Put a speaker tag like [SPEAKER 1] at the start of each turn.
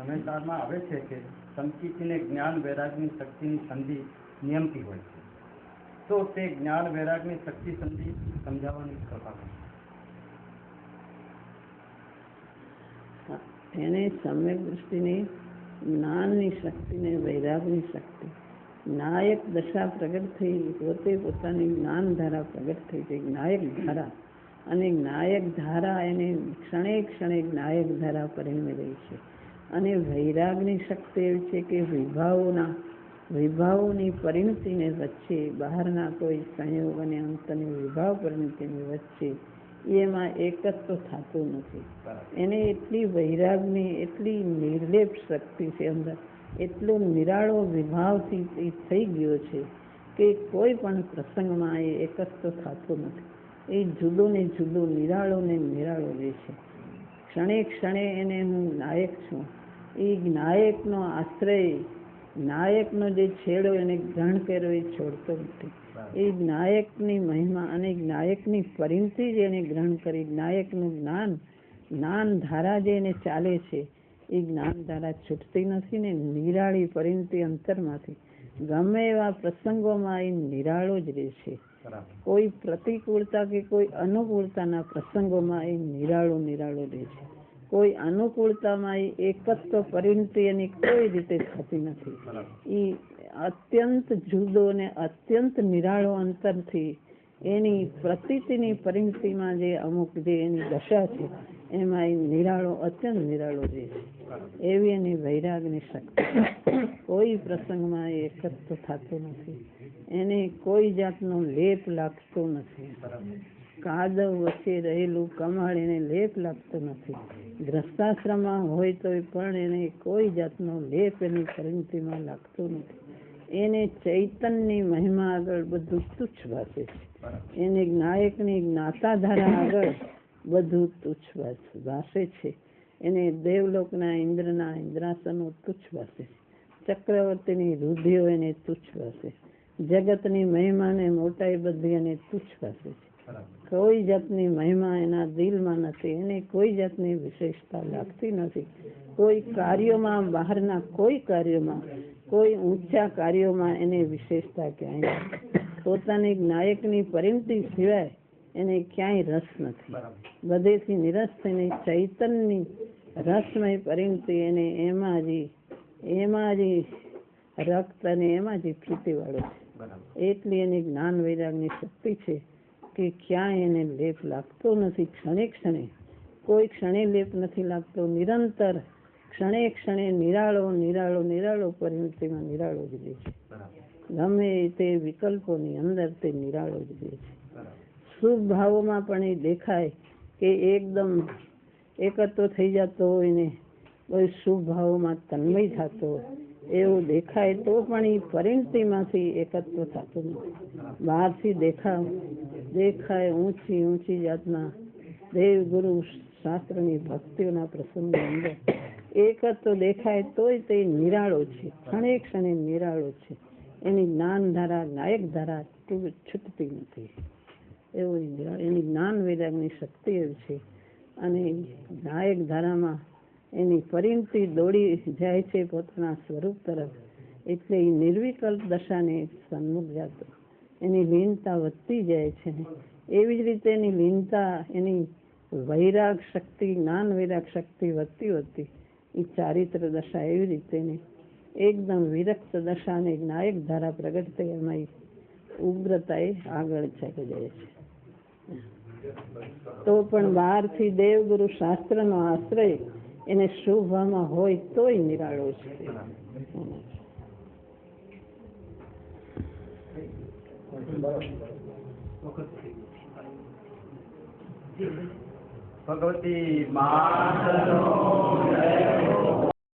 [SPEAKER 1] સમજદારમાં આવે છે કે સંકિતને જ્ઞાન વૈરાગની શક્તિની સંધિ નિયમતી હોય છે, તો તે જ્ઞાન વૈરાગની શક્તિ સંધિ સમજાવવાની કૃપા કરે.
[SPEAKER 2] એને સમ્યક દૃષ્ટિની જ્ઞાનની શક્તિને વૈરાગની શક્તિ નાયક દશા પ્રગટ થઈ, પોતે પોતાની જ્ઞાન ધારા પ્રગટ થઈ છે, જ્ઞાયક ધારા. અને જ્ઞાયક ધારા એને ક્ષણે ક્ષણે જ્ઞાયક ધારા પરિણમી રહી છે. અને વૈરાગની શક્તિ એવી છે કે વિભાવોની પરિણતિને વચ્ચે, બહારના કોઈ સંયોગ અને અંતની વિભાવ પરિણતિની વચ્ચે એમાં એકત્વ થતું નથી. એને એટલી વૈરાગની એટલી નિર્લેપ શક્તિ છે, અંદર એટલો નિરાળો વિભાવથી થઈ ગયો છે કે કોઈ પણ પ્રસંગમાં એ એકત્વ થતો નથી. એ જુદો ને જુદો, નિરાળો ને નિરાળો રહે છે. ક્ષણે ક્ષણે એને હું નાયક છું. એ નાયકનો આશ્રય, નાયકનો જે છેડો એને ગ્રહણ કર્યો એ છોડતો નથી. એ નાયકની મહિમા અને નાયકની પરિણતિ જે એને ગ્રહણ કરી, નાયકનું જ્ઞાન ધારા જે એને ચાલે છે, એ જ્ઞાન ધારા છૂટતી નથી ને નિરાળી પરિણતિ અંતરમાંથી ગમે એવા પ્રસંગોમાં એ નિરાળો જ રહે છે. કોઈ પ્રતિકૂળતા કે કોઈ અનુકૂળતાના પ્રસંગોમાં એ નિરાળો રહે છે. કોઈ અનુકૂળતામાં એ એકત્વ પરિણતિ એની કોઈ રીતે થતી નથી. એ અત્યંત જુદો અને અત્યંત નિરાળો અંતરથી એની પ્રતીતિની પરિણતિમાં જે અમુક જે એની દશા છે એમાં એ નિરાળો, અત્યંત નિરાળો રહે છે. એવી એની વૈરાગની શક્તિ. કોઈ પ્રસંગમાં એ એકત્વ થતો નથી, એને કોઈ જાતનો લેપ લાગતો નથી. કાદવ વચ્ચે રહેલું કમળ એને લેપ લાગતો નથી. ગ્રસ્તાશ્રમમાં હોય તો પણ એને કોઈ જાતનો લેપ એની પરિણતિમાં લાગતો નથી. એને ચૈતનની મહિમા આગળ બધું તુચ્છ ભાષે છે. એને નાયકની જ્ઞાતા ધારા આગળ બધું તુચ્છ ભાષે છે. એને દેવલોકના ઇન્દ્રાસનો તુચ્છ ભાષે છે. ચક્રવર્તીની રુધિઓ એને તુચ્છ ભાષે. જગતની મહિમાને મોટાઈ બધી એને તુચ્છ ભાષે છે. કોઈ જાતની મહિમા એના દિલમાં નથી. એને કોઈ જાતની વિશેષતા લાગતી નથી. કોઈ કાર્યોમાં, બહારના કોઈ કાર્યોમાં, કોઈ ઊંચા કાર્યોમાં એને વિશેષતા ક્યાંય નથી. પોતાની નાયકની પરિણતિ સિવાય એને ક્યાંય રસ નથી. બધેથી નિરસ થઈને ચૈતનની રસમય પરિણતિ એને એમાં જ રક્ત અને એમાં જ પ્રીતિવાળો છે. એટલી એની જ્ઞાન વૈરાગની શક્તિ છે કે ક્યાંય એને લેપ લાગતો નથી. ક્ષણે ક્ષણે કોઈ ક્ષણે લેપ નથી લાગતો. નિરંતર ક્ષણે ક્ષણે નિરાળો પરિણતિમાં નિરાળો જ રહે છે. ગમે તે વિકલ્પોની અંદર તે નિરાળો જ રહે છે. શુભ ભાવોમાં પણ એ દેખાય કે એકદમ એકત્વ થઈ જતો હોય ને કોઈ શુભ ભાવોમાં તન્મય થતો એવું દેખાય તો પણ એ પરિણતિમાંથી એકત્વ થતું નથી. બહારથી દેખાય ઊંચી જાતના દેવ ગુરુ શાસ્ત્રની ભક્તિઓના પ્રસંગની અંદર એકત્વ દેખાય તોય તે નિરાળો છે. ક્ષણે ક્ષણે નિરાળો છે. એની જ્ઞાન ધારા, નાયક ધારા છૂટતી નથી. એવું એની જ્ઞાન વૈરાગની શક્તિ એવી છે. અને નાયક ધારામાં એની પરિણતિ દોડી જાય છે પોતાના સ્વરૂપ તરફ. એટલે એ નિર્વિકલ્પ દશાને સન્મુખ જાતો એની લીનતા વધતી જાય છે. એવી જ રીતે એની લીનતા, એની વૈરાગ શક્તિ, જ્ઞાન વૈરાગ શક્તિ વધતી એ ચારિત્ર દશા એવી રીતે એકદમ વિરક્ત દશા અને નાયક ધારા પ્રગટ થઈ એમાં ઉગ્રતા એ આગળ ચાલી જાય છે. તો પણ બહારથી દેવગુરુ શાસ્ત્રનો આશ્રય એને શુભમાં હોય તોય નિરાળો છે.
[SPEAKER 1] ભગવતી માતનો જય હો.